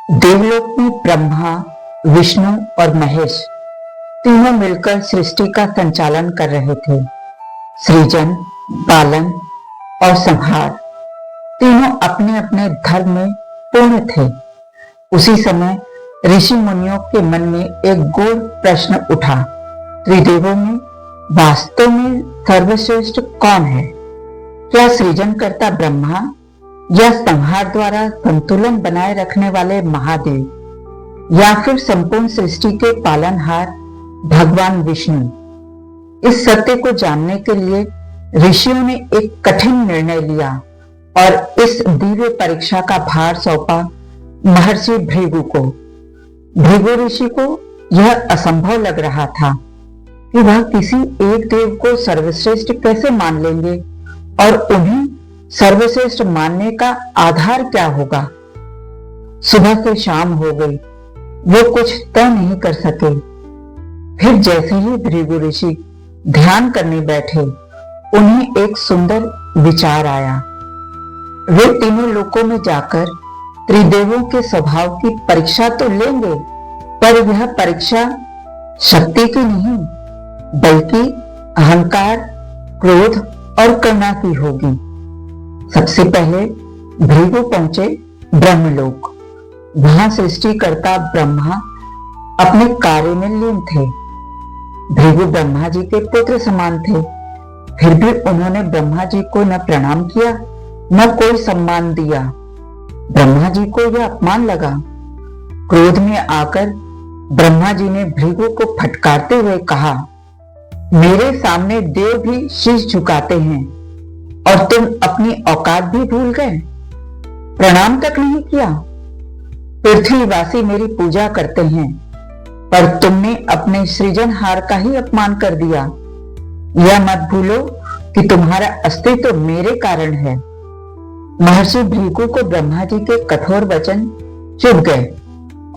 देवलोक में ब्रह्मा, विष्णु और महेश तीनों मिलकर सृष्टि का संचालन कर रहे थे। सृजन, पालन और संहार तीनों अपने अपने धर्म में पूर्ण थे। उसी समय ऋषि मुनियों के मन में एक गूढ़ प्रश्न उठा, त्रिदेवों में वास्तव में सर्वश्रेष्ठ कौन है? क्या सृजनकर्ता ब्रह्मा या संहार द्वारा संतुलन बनाए रखने वाले महादेव, या फिर संपूर्ण सृष्टि के पालनहार भगवान विष्णु? इस सत्य को जानने के लिए ऋषियों ने एक कठिन निर्णय लिया और इस दिव्य परीक्षा का भार सौंपा महर्षि भृगु को। भृगु ऋषि को यह असंभव लग रहा था कि वह किसी एक देव को सर्वश्रेष्ठ कैसे मान लेंगे और उन्हें सर्वश्रेष्ठ मानने का आधार क्या होगा। सुबह से शाम हो गई, वो कुछ तय नहीं कर सके। फिर जैसे ही भृगु ऋषि ध्यान करने बैठे, उन्हें एक सुंदर विचार आया। वे तीनों लोकों में जाकर त्रिदेवों के स्वभाव की परीक्षा तो लेंगे, पर यह परीक्षा शक्ति की नहीं, बल्कि अहंकार, क्रोध और करुणा की होगी। सबसे पहले भृगु पहुंचे ब्रह्मलोक। वहां सृष्टिकर्ता ब्रह्मा अपने कार्य में लीन थे। भृगु ब्रह्मा जी के पुत्र समान थे, फिर भी उन्होंने ब्रह्मा जी को न प्रणाम किया, न कोई सम्मान दिया। ब्रह्मा जी को यह अपमान लगा। क्रोध में आकर ब्रह्मा जी ने भृगु को फटकारते हुए कहा, मेरे सामने देव भी शीश झुकाते हैं और तुम अपनी औकात भी भूल गए, प्रणाम तक नहीं किया। पृथ्वीवासी मेरी पूजा करते हैं, पर तुमने अपने सृजनहार का ही अपमान कर दिया। यह मत भूलो कि तुम्हारा अस्तित्व मेरे कारण है। महर्षि भृगु को ब्रह्मा जी के कठोर वचन चुभ गए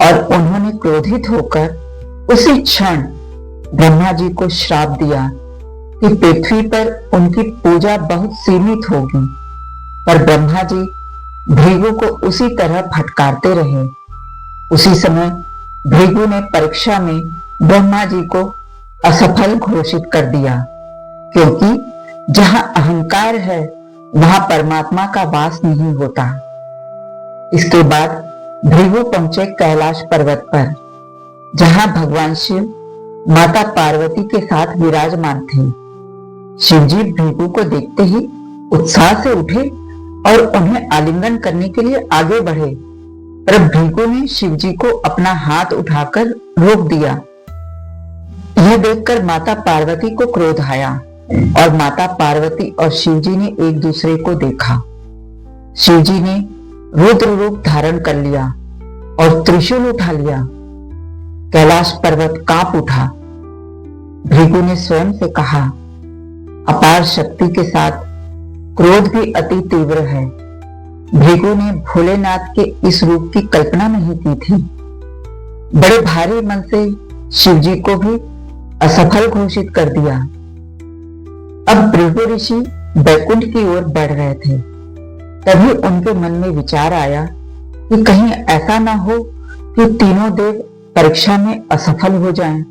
और उन्होंने क्रोधित होकर उसी क्षण ब्रह्मा जी को श्राप दिया कि पृथ्वी पर उनकी पूजा बहुत सीमित होगी। पर ब्रह्मा जी भृगु को उसी तरह फटकारते रहे। उसी समय भृगु ने परीक्षा में ब्रह्मा जी को असफल घोषित कर दिया, क्योंकि जहां अहंकार है वहां परमात्मा का वास नहीं होता। इसके बाद भृगु पहुंचे कैलाश पर्वत पर, जहां भगवान शिव माता पार्वती के साथ विराजमान थे। शिवजी भृगु को देखते ही उत्साह से उठे और उन्हें आलिंगन करने के लिए आगे बढ़े, पर भृगु ने शिवजी को अपना हाथ उठाकर रोक दिया। यह देखकर माता पार्वती को क्रोध आया और माता पार्वती और शिवजी ने एक दूसरे को देखा। शिवजी ने रुद्र रूप धारण कर लिया और त्रिशूल उठा लिया। कैलाश पर्वत कांप उठा। भृगु ने स्वयं से कहा, अपार शक्ति के साथ क्रोध भी अति तीव्र है। भृगु ने भोलेनाथ के इस रूप की कल्पना नहीं की थी। बड़े भारी मन से शिवजी को भी असफल घोषित कर दिया। अब भृगु ऋषि बैकुंठ की ओर बढ़ रहे थे। तभी उनके मन में विचार आया कि कहीं ऐसा ना हो कि तीनों देव परीक्षा में असफल हो जाएं।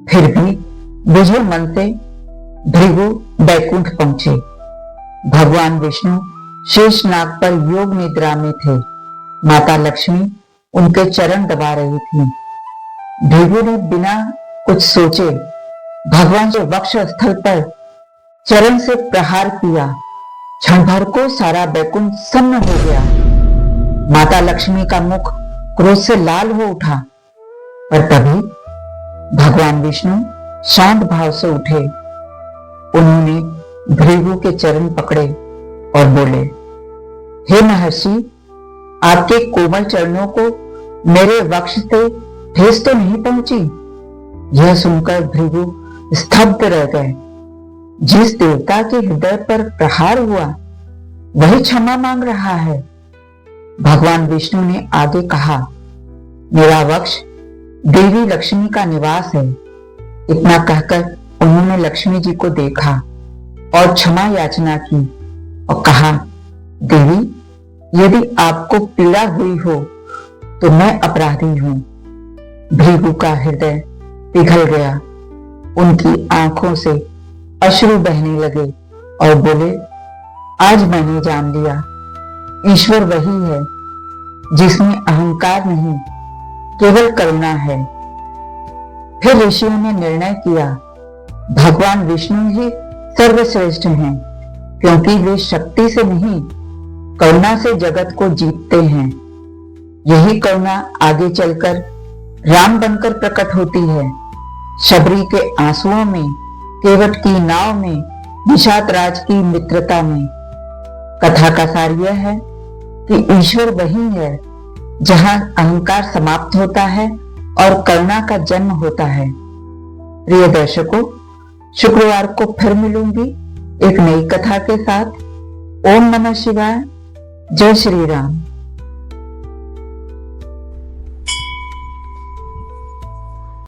फिर भी बुझे मन से भृगु बैकुंठ पहुंचे। भगवान विष्णु शेषनाग पर योग निद्रा में थे। माता लक्ष्मी उनके चरण दबा रही थी। भृगु ने बिना कुछ सोचे भगवान के वक्ष स्थल पर चरण से प्रहार किया। क्षण भर को सारा बैकुंठ सन्न हो गया। माता लक्ष्मी का मुख क्रोध से लाल हो उठा, पर तभी भगवान विष्णु शांत भाव से उठे। उन्होंने भृगु के चरण पकड़े और बोले, हे महर्षि, आपके कोमल चरणों को मेरे वक्ष से ठेस तो नहीं पहुंची? यह सुनकर भृगु स्तब्ध रह गए। जिस देवता के हृदय पर प्रहार हुआ वही क्षमा मांग रहा है। भगवान विष्णु ने आगे कहा, मेरा वक्ष देवी लक्ष्मी का निवास है। इतना कहकर उन्होंने लक्ष्मी जी को देखा और क्षमा याचना की और कहा, देवी, यदि आपको पीड़ा हुई हो तो मैं अपराधी हूं। भृगु का हृदय पिघल गया। उनकी आंखों से अश्रु बहने लगे और बोले, आज मैंने जान लिया, ईश्वर वही है जिसमें अहंकार नहीं, केवल करुणा है। फिर ऋषियों ने निर्णय किया, भगवान विष्णु ही सर्वश्रेष्ठ हैं, क्योंकि वे शक्ति से नहीं, करुणा से जगत को जीतते हैं। यही करुणा आगे चलकर राम बनकर प्रकट होती है। शबरी के आंसुओं में, केवट की नाव में, निषाद राज की मित्रता में। कथा का सार यह है कि ईश्वर वही है जहां अहंकार समाप्त होता है और करुणा का जन्म होता है। प्रिय दर्शकों, शुक्रवार को फिर मिलूंगी एक नई कथा के साथ। ओम नमः शिवाय। जय श्री राम।